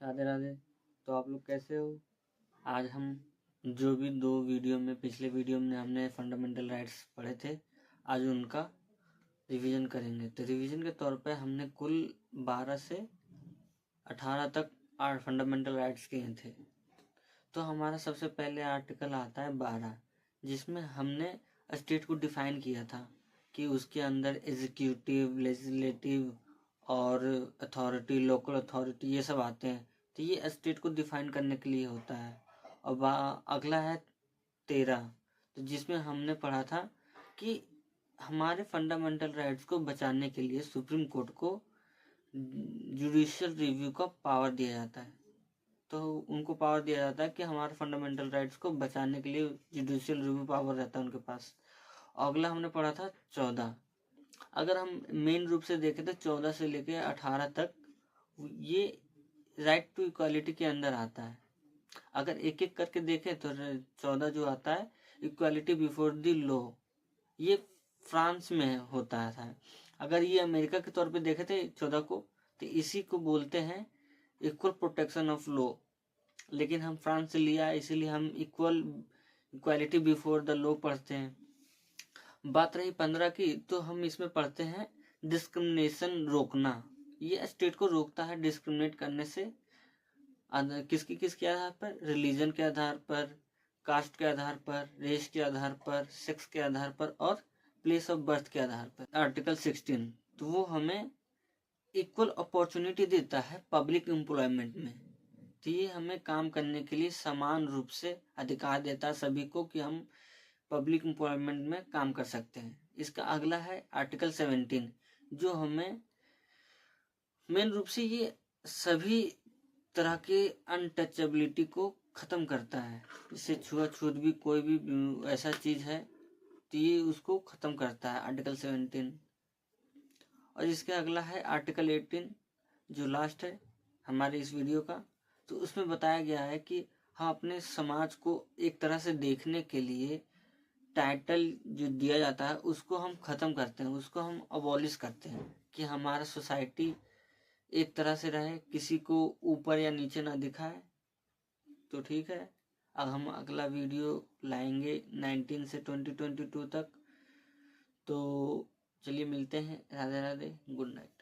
राधे राधे। तो आप लोग कैसे हो? आज हम जो भी दो वीडियो में, पिछले वीडियो में हमने फंडामेंटल राइट्स पढ़े थे, आज उनका रिवीजन करेंगे। तो रिवीजन के तौर पे हमने कुल 12 से 18 तक फंडामेंटल राइट्स किए थे। तो हमारा सबसे पहले आर्टिकल आता है 12, जिसमें हमने स्टेट को डिफाइन किया था कि उसके अंदर एग्जीक्यूटिव, लेजिस्लेटिव और अथॉरिटी, लोकल अथॉरिटी, ये सब आते हैं। तो ये स्टेट को डिफाइन करने के लिए होता है। और अगला है 13, तो जिसमें हमने पढ़ा था कि हमारे फंडामेंटल राइट्स को बचाने के लिए सुप्रीम कोर्ट को जुडिशियल रिव्यू का पावर दिया जाता है। तो उनको पावर दिया जाता है कि हमारे फंडामेंटल राइट्स को बचाने के लिए जुडिशियल रिव्यू पावर रहता है उनके पास। अगला हमने पढ़ा था 14। अगर हम मेन रूप से देखें तो 14 से लेकर 18 तक ये राइट टू इक्वालिटी के अंदर आता है। अगर एक एक करके देखें तो 14 जो आता है, इक्वालिटी बिफोर द लॉ, ये फ्रांस में होता है। अगर ये अमेरिका के तौर पे देखे थे 14 को, तो इसी को बोलते हैं इक्वल प्रोटेक्शन ऑफ लॉ। लेकिन हम फ्रांस से लिया, इसीलिए हम इक्वालिटी बिफोर द लॉ पढ़ते हैं। बात रही 15 की, तो हम इसमें पढ़ते हैं डिस्क्रिमिनेशन रोकना। ये स्टेट को रोकता है डिस्क्रिमिनेट करने से। किसके आधार पर? रिलीजन के आधार पर, कास्ट के आधार पर, रेस के आधार पर, सेक्स के आधार पर और प्लेस ऑफ बर्थ के आधार पर। आर्टिकल 16, तो वो हमें इक्वल अपॉर्चुनिटी देता है पब्लिक एम्प्लॉयमेंट में। तो ये हमें काम करने के लिए समान रूप से अधिकार देता है सभी को कि हम पब्लिक एम्प्लॉयमेंट में काम कर सकते हैं। इसका अगला है आर्टिकल 17, जो हमें मेन रूप से ये सभी तरह के अनटचेबिलिटी को खत्म करता है। इससे छुआछूत भी, कोई भी ऐसा चीज है तो ये उसको खत्म करता है, आर्टिकल 17। और इसके अगला है आर्टिकल 18, जो लास्ट है हमारे इस वीडियो का। तो उसमें बताया गया है कि हम अपने समाज को एक तरह से देखने के लिए टाइटल जो दिया जाता है उसको हम खत्म करते हैं, उसको हम अबॉलिश करते हैं, कि हमारा सोसाइटी एक तरह से रहे, किसी को ऊपर या नीचे ना दिखाए। तो ठीक है, अब हम अगला वीडियो लाएंगे 19 से 2022 तक। तो चलिए मिलते हैं। Radhe Radhe, good night.